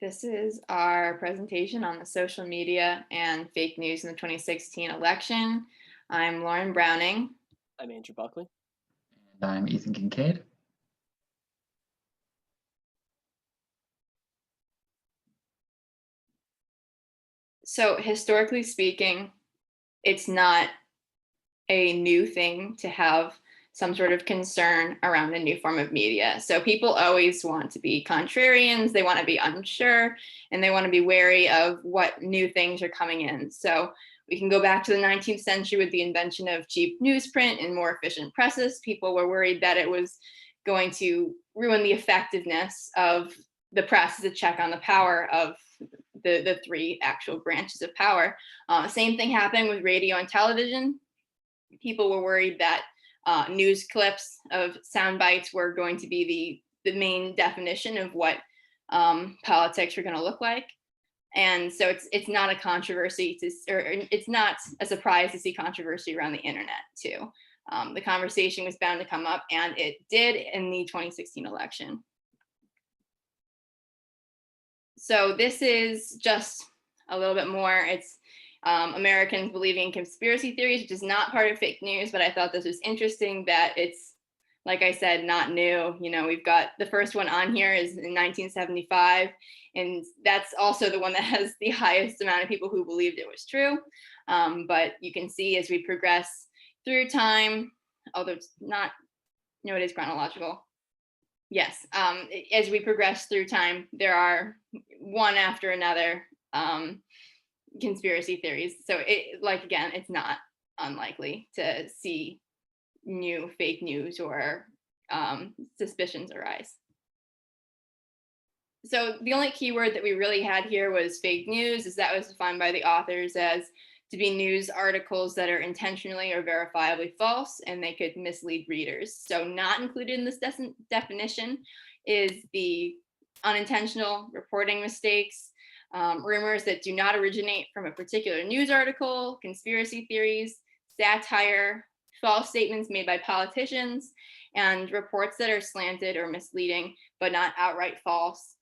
This is our presentation on the social media and fake news in the 2016 election. I'm Lauren Browning. I'm Andrew Buckley. And I'm Ethan Kincaid. So historically speaking, it's not a new thing to have some sort of concern around a new form of media. So people always want to be contrarians, they want to be unsure, and they want to be wary of what new things are coming in. So we can go back to the 19th century with the invention of cheap newsprint and more efficient presses. People were worried that it was going to ruin the effectiveness of the press as a check on the power of the three actual branches of power. Same thing happened with radio and television. People were worried that news clips of sound bites were going to be the main definition of what politics were going to look like. And so it's not a controversy or it's not a surprise to see controversy around the internet too. The conversation was bound to come up, and it did in the 2016 election. So this is just a little bit more. It's Americans believing in conspiracy theories, which is not part of fake news, but I thought this was interesting that it's, like I said, not new. You know, we've got the first one on here is in 1975, and that's also the one that has the highest amount of people who believed it was true. But you can see as we progress through time, although it's not, no, it is chronological. Yes, as we progress through time, there are one after another conspiracy theories. So again, it's not unlikely to see new fake news or suspicions arise. So the only keyword that we really had here was fake news, as that was defined by the authors as to be news articles that are intentionally or verifiably false, and they could mislead readers. So not included in this definition is the unintentional reporting mistakes, rumors that do not originate from a particular news article, conspiracy theories, satire, false statements made by politicians, and reports that are slanted or misleading, but not outright false.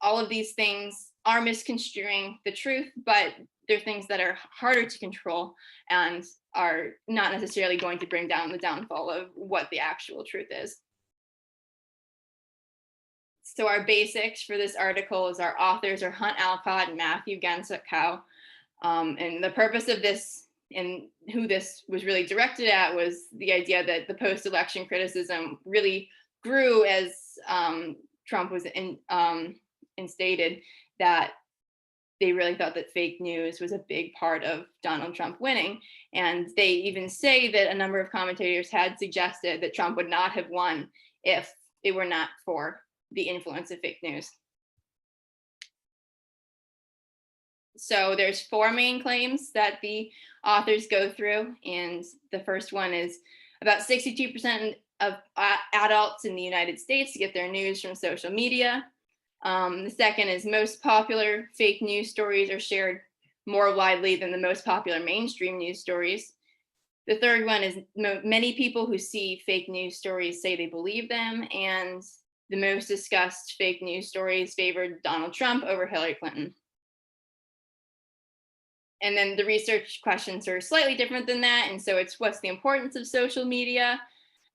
All of these things are misconstruing the truth, but they're things that are harder to control and are not necessarily going to bring down the downfall of what the actual truth is. So our basics for this article is our authors are Hunt Alcott and Matthew Gensicow. And the purpose of this and who this was really directed at was the idea that the post-election criticism really grew as Trump was instated, that they really thought that fake news was a big part of Donald Trump winning. And they even say that a number of commentators had suggested that Trump would not have won if it were not for the influence of fake news. So there's four main claims that the authors go through. And the first one is about 62% of adults in the United States get their news from social media. The second is most popular fake news stories are shared more widely than the most popular mainstream news stories. The third one is many people who see fake news stories say they believe them. And the most discussed fake news stories favored Donald Trump over Hillary Clinton. And then the research questions are slightly different than that. And so it's, what's the importance of social media?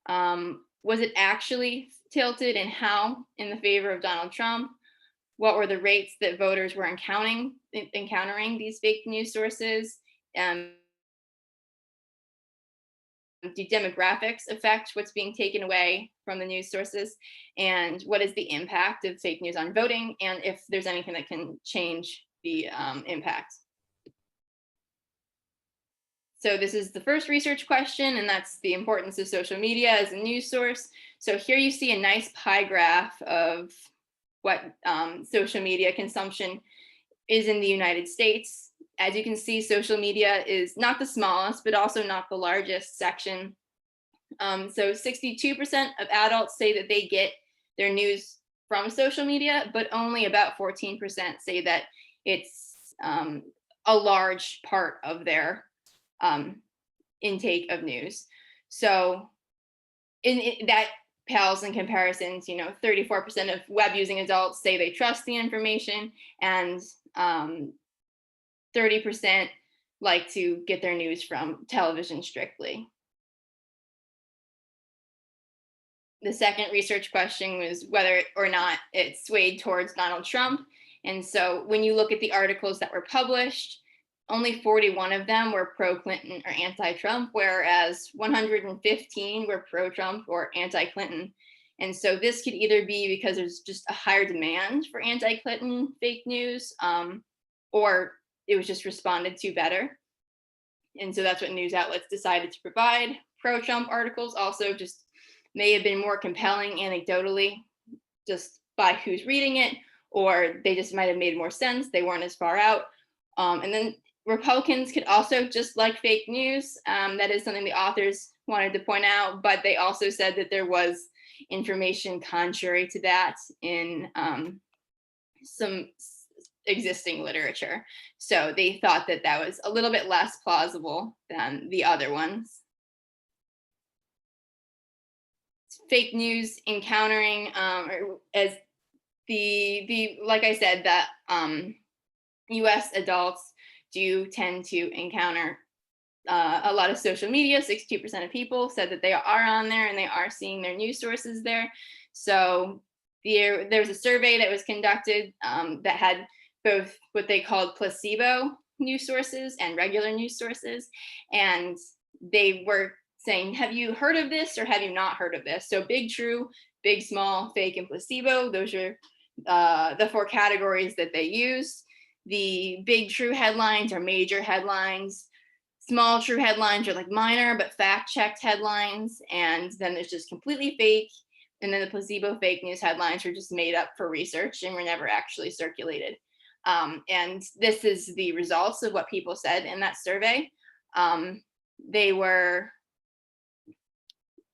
Was it actually tilted, and how in the favor of Donald Trump? What were the rates that voters were encountering these fake news sources? Do demographics affect what's being taken away from the news sources? And what is the impact of fake news on voting? And if there's anything that can change the impact? So this is the first research question, and that's the importance of social media as a news source. So here you see a nice pie graph of what social media consumption is in the United States. As you can see, social media is not the smallest, but also not the largest section. So 62% of adults say that they get their news from social media, but only about 14% say that it's a large part of their intake of news. So that pales in comparisons. 34% of web using adults say they trust the information, and 30% like to get their news from television strictly. The second research question was whether or not it swayed towards Donald Trump. And so when you look at the articles that were published, only 41 of them were pro-Clinton or anti-Trump, whereas 115 were pro-Trump or anti-Clinton. And so this could either be because there's just a higher demand for anti-Clinton fake news, or it was just responded to better. And so that's what news outlets decided to provide. Pro-Trump articles also just may have been more compelling anecdotally, just by who's reading it, or they just might have made more sense. They weren't as far out. And then Republicans could also just like fake news. That is something the authors wanted to point out, but they also said that there was information contrary to that in some existing literature. So they thought that that was a little bit less plausible than the other ones. Fake news encountering, as the like I said, that U.S. adults do tend to encounter a lot of social media. 62% of people said that they are on there and they are seeing their news sources there. So there was a survey that was conducted that had both what they called placebo news sources and regular news sources, and they were saying, have you heard of this or have you not heard of this? So big, true, big, small, fake, and placebo. Those are the four categories that they use. The big, true headlines are major headlines. Small, true headlines are like minor but fact-checked headlines. And then there's just completely fake. And then the placebo fake news headlines are just made up for research and were never actually circulated. And this is the results of what people said in that survey. They were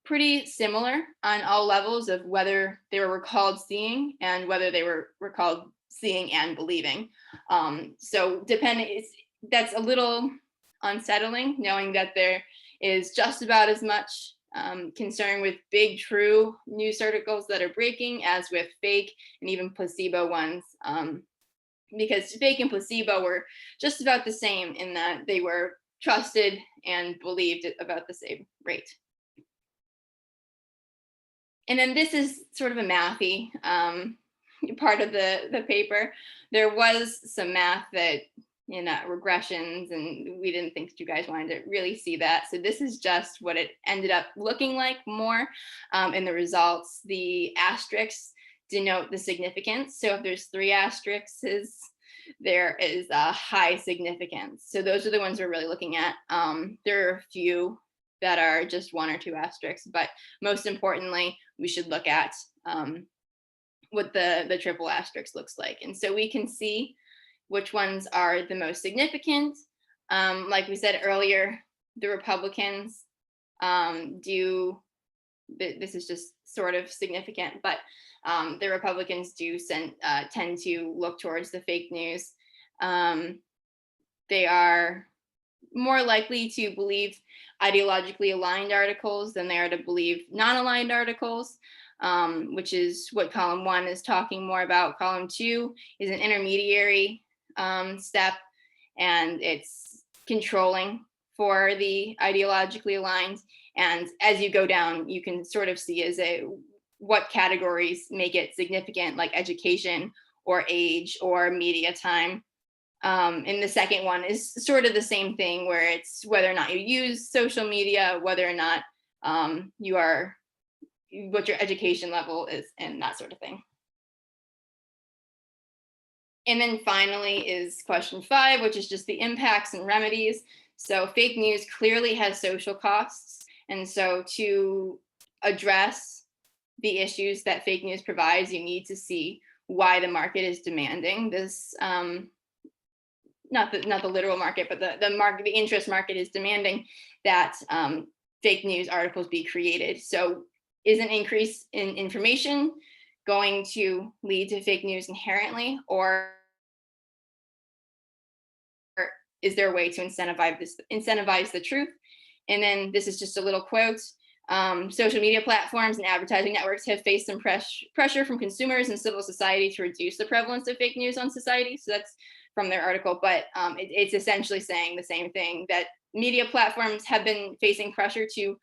pretty similar on all levels of whether they were recalled seeing and whether they were recalled seeing and believing. So that's a little unsettling, knowing that there is just about as much concern with big true news articles that are breaking as with fake and even placebo ones, because fake and placebo were just about the same in that they were trusted and believed at about the same rate. And then this is sort of a mathy part of the paper. There was some math that regressions, and we didn't think you guys wanted to really see that. So this is just what it ended up looking like more in the results. The asterisks denote the significance. So if there's 3 asterisks, there is a high significance. So those are the ones we're really looking at. There are a few that are just 1 or 2 asterisks, but most importantly, we should look at what the triple asterisk looks like. And so we can see which ones are the most significant. Like we said earlier, the Republicans this is just sort of significant, but the Republicans do tend to look towards the fake news. They are more likely to believe ideologically aligned articles than they are to believe non-aligned articles, which is what column 1 is talking more about. Column 2 is an intermediary step, and it's controlling for the ideologically aligned. And as you go down, you can sort of see what categories make it significant, like education or age or media time. And the second one is sort of the same thing, where it's whether or not you use social media, whether or not what your education level is, and that sort of thing. And then finally is question 5, which is just the impacts and remedies. So fake news clearly has social costs. And so to address the issues that fake news provides, you need to see why the market is demanding this. Not the literal market, but the interest market is demanding that fake news articles be created. So is an increase in information going to lead to fake news inherently, or is there a way to incentivize the truth? And then this is just a little quote. Social media platforms and advertising networks have faced some pressure from consumers and civil society to reduce the prevalence of fake news on society. So that's from their article, but it's essentially saying the same thing, that media platforms have been facing pressure to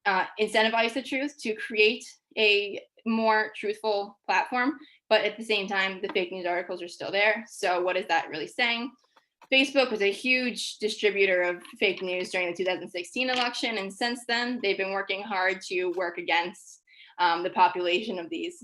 incentivize the truth, to create a more truthful platform. But at the same time, the fake news articles are still there. So what is that really saying? Facebook was a huge distributor of fake news during the 2016 election. And since then, they've been working hard to work against the population of these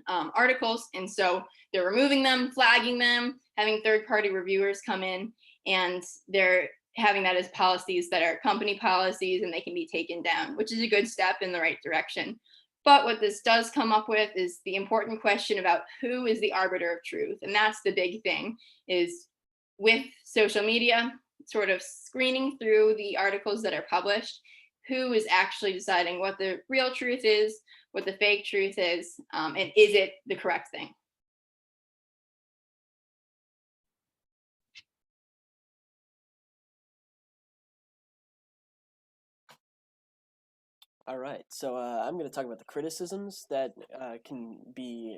articles. And so they're removing them, flagging them, having third party reviewers come in, and they're having that as policies that are company policies and they can be taken down, which is a good step in the right direction. But what this does come up with is the important question about who is the arbiter of truth. And that's the big thing, is with social media sort of screening through the articles that are published, who is actually deciding what the real truth is, what the fake truth is, and is it the correct thing? All right, so I'm going to talk about the criticisms that can be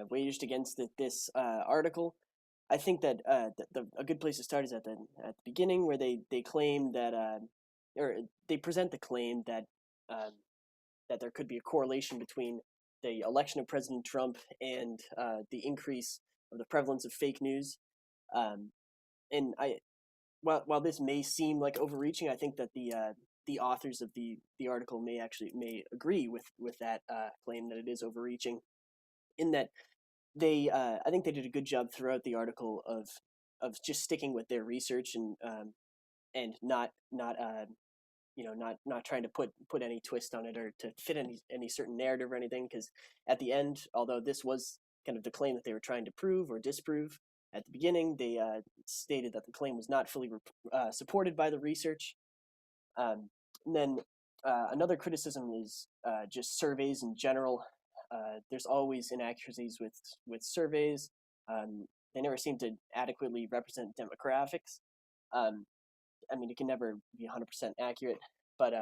waged against this article. I think that a good place to start is at the beginning, where they claim that or they present the claim that that there could be a correlation between the election of President Trump and the increase of the prevalence of fake news. And while this may seem like overreaching, I think that the authors of the article may agree with that claim, that it is overreaching, in that they I think they did a good job throughout the article of just sticking with their research and not trying to put any twist on it or to fit any certain narrative or anything, because at the end, although this was kind of the claim that they were trying to prove or disprove, at the beginning they stated that the claim was not fully supported by the research. And then another criticism is just surveys in general. There's always inaccuracies with surveys. They never seem to adequately represent demographics. I mean, it can never be 100% accurate, but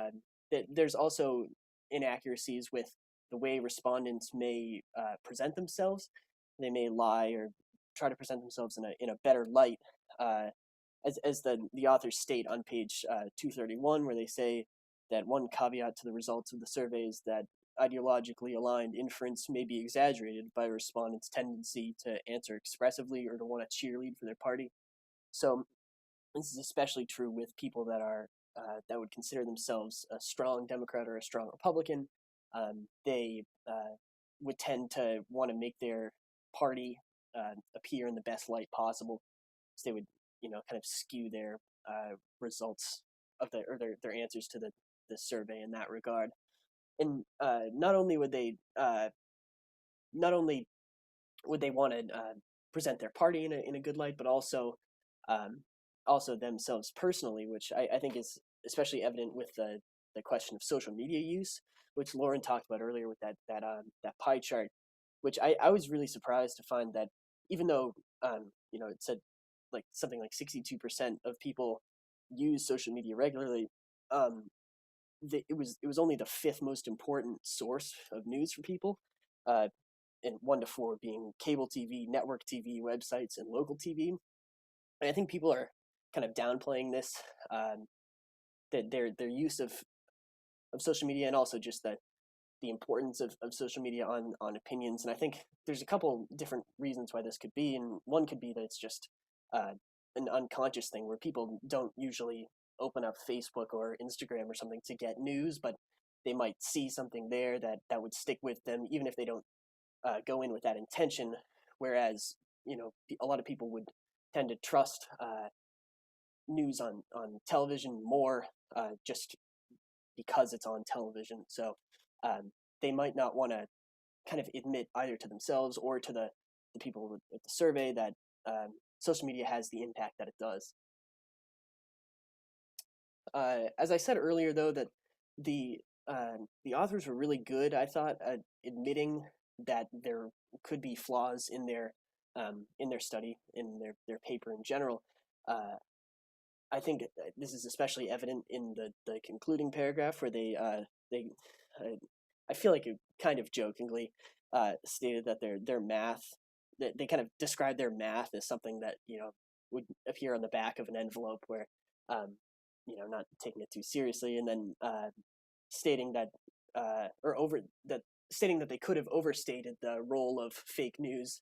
there's also inaccuracies with the way respondents may present themselves. They may lie or try to present themselves in a better light, as the authors state on page 231, where they say that one caveat to the results of the survey is that ideologically aligned inference may be exaggerated by respondents' tendency to answer expressively or to want to cheerlead for their party. So this is especially true with people that would consider themselves a strong Democrat or a strong Republican. They would tend to want to make their party appear in the best light possible. So they would, kind of skew their results of their answers to the survey in that regard. And not only would they want to present their party in a good light, but also themselves personally, which I think is especially evident with the question of social media use, which Lauren talked about earlier with that pie chart, which I was really surprised to find that even though it said like something like 62% of people use social media regularly, it was only the fifth most important source of news for people, and 1 to 4 being cable TV, network TV, websites, and local TV. And I think people are kind of downplaying this, that their use of social media, and also just the importance of social media on opinions. And I think there's a couple different reasons why this could be, and one could be that it's just an unconscious thing where people don't usually open up Facebook or Instagram or something to get news, but they might see something there that would stick with them, even if they don't go in with that intention. Whereas, a lot of people would tend to trust news on television more, just because it's on television. So they might not want to kind of admit either to themselves or to the people with the survey that social media has the impact that it does. As I said earlier, though, that the authors were really good, I thought, at admitting that there could be flaws in their study, in their paper in general. I think this is especially evident in the concluding paragraph where they I feel like it kind of jokingly stated that their math, that they kind of described their math as something that would appear on the back of an envelope where not taking it too seriously, and then stating that or over that stating that they could have overstated the role of fake news.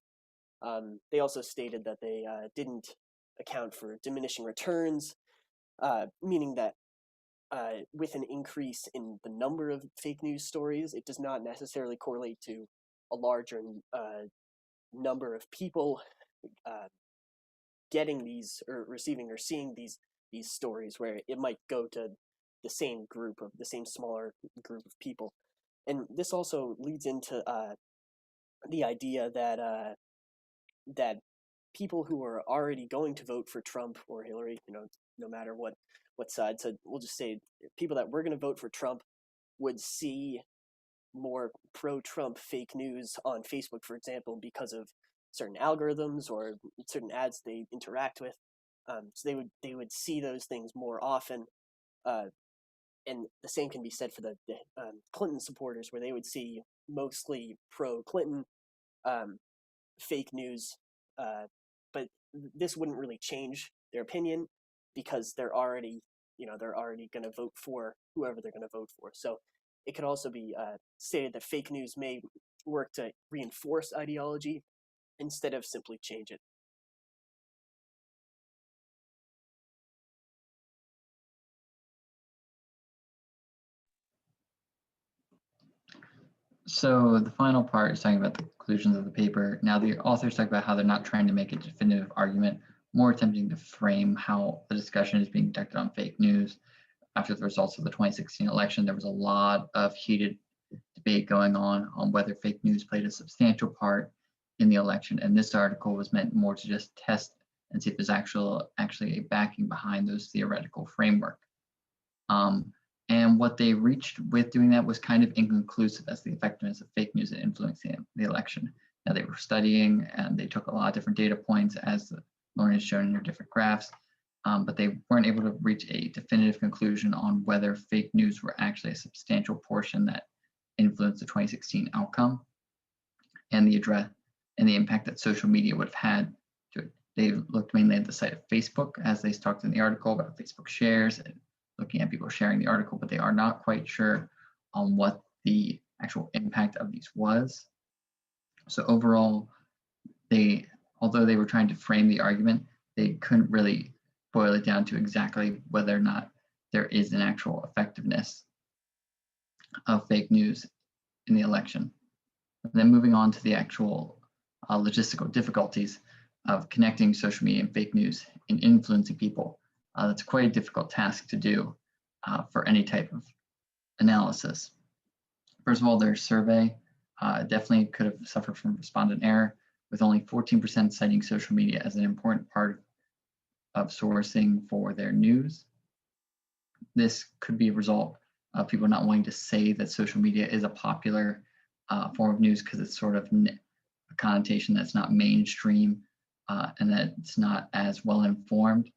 They also stated that they didn't account for diminishing returns, meaning that with an increase in the number of fake news stories, it does not necessarily correlate to a larger number of people getting these or receiving or seeing these stories, where it might go to the same smaller group of people. And this also leads into the idea that people who are already going to vote for Trump or Hillary, no matter what side, so we'll just say people that were going to vote for Trump would see more pro-Trump fake news on Facebook, for example, because of certain algorithms or certain ads they interact with. So they would see those things more often, and the same can be said for the Clinton supporters, where they would see mostly pro-Clinton fake news, but this wouldn't really change their opinion because they're already going to vote for whoever they're going to vote for. So it could also be stated that fake news may work to reinforce ideology instead of simply change it. So the final part is talking about the conclusions of the paper. Now the authors talk about how they're not trying to make a definitive argument, more attempting to frame how the discussion is being conducted on fake news. After the results of the 2016 election, there was a lot of heated debate going on whether fake news played a substantial part in the election. And this article was meant more to just test and see if there's actually a backing behind those theoretical framework. And what they reached with doing that was kind of inconclusive as the effectiveness of fake news in influencing the election. Now they were studying and they took a lot of different data points, as Lauren has shown in her different graphs, but they weren't able to reach a definitive conclusion on whether fake news were actually a substantial portion that influenced the 2016 outcome and the impact that social media would have had to it. They looked mainly at the site of Facebook, as they talked in the article about Facebook shares and looking at people sharing the article, but they are not quite sure on what the actual impact of these was. So overall, although they were trying to frame the argument, they couldn't really boil it down to exactly whether or not there is an actual effectiveness of fake news in the election. And then moving on to the actual logistical difficulties of connecting social media and fake news in influencing people. That's quite a difficult task to do for any type of analysis. First of all, their survey definitely could have suffered from respondent error, with only 14% citing social media as an important part of sourcing for their news. This could be a result of people not wanting to say that social media is a popular form of news because it's sort of a connotation that's not mainstream and that it's not as well informed,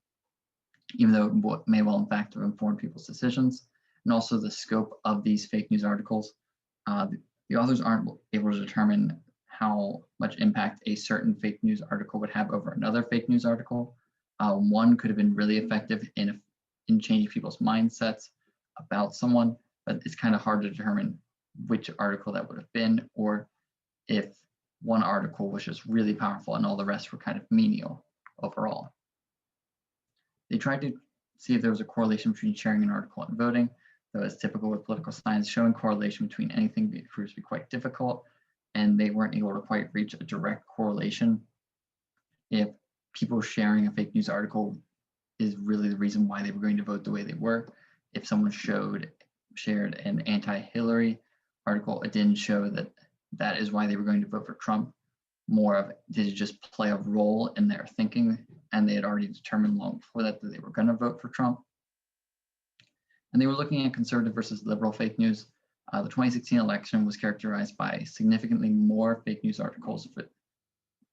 even though it may well in fact have informed people's decisions. And also the scope of these fake news articles. The authors aren't able to determine how much impact a certain fake news article would have over another fake news article. One could have been really effective in changing people's mindsets about someone, but it's kind of hard to determine which article that would have been, or if one article was just really powerful and all the rest were kind of menial overall. They tried to see if there was a correlation between sharing an article and voting, though as typical with political science, showing correlation between anything proves to be quite difficult, and they weren't able to quite reach a direct correlation. If people sharing a fake news article is really the reason why they were going to vote the way they were. If someone shared an anti-Hillary article, it didn't show that that is why they were going to vote for Trump. More of, did it just play a role in their thinking, and they had already determined long before that they were going to vote for Trump. And they were looking at conservative versus liberal fake news. The 2016 election was characterized by significantly more fake news articles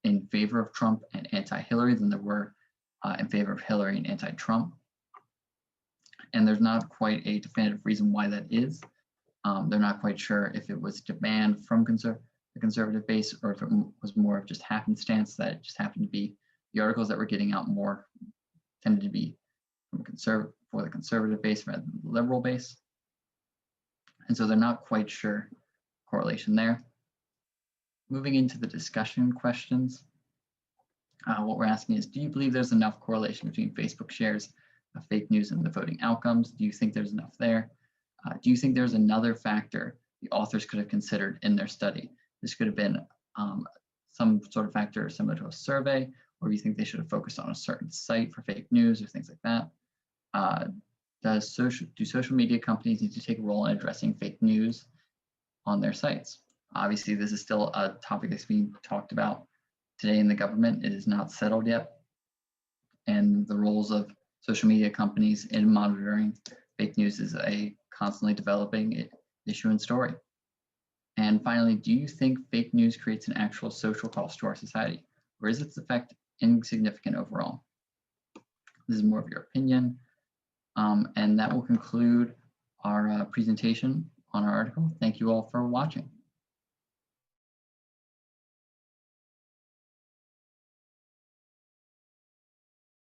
in favor of Trump and anti-Hillary than there were in favor of Hillary and anti-Trump. and there's not quite a definitive reason why that is. They're not quite sure if it was demand from the conservative base, or if it was more of just happenstance that it just happened to be the articles that were getting out more tended to be from for the conservative base rather than the liberal base. And so they're not quite sure correlation there. Moving into the discussion questions, what we're asking is, do you believe there's enough correlation between Facebook shares of fake news and the voting outcomes? Do you think there's enough there? Do you think there's another factor the authors could have considered in their study? This could have been some sort of factor similar to a survey, or do you think they should have focused on a certain site for fake news or things like that? Do social media companies need to take a role in addressing fake news on their sites? Obviously, this is still a topic that's being talked about today in the government. It is not settled yet. And the roles of social media companies in monitoring fake news is a constantly developing issue and story. And finally, do you think fake news creates an actual social cost to our society, or is its effect insignificant overall? This is more of your opinion. And that will conclude our presentation on our article. Thank you all for watching.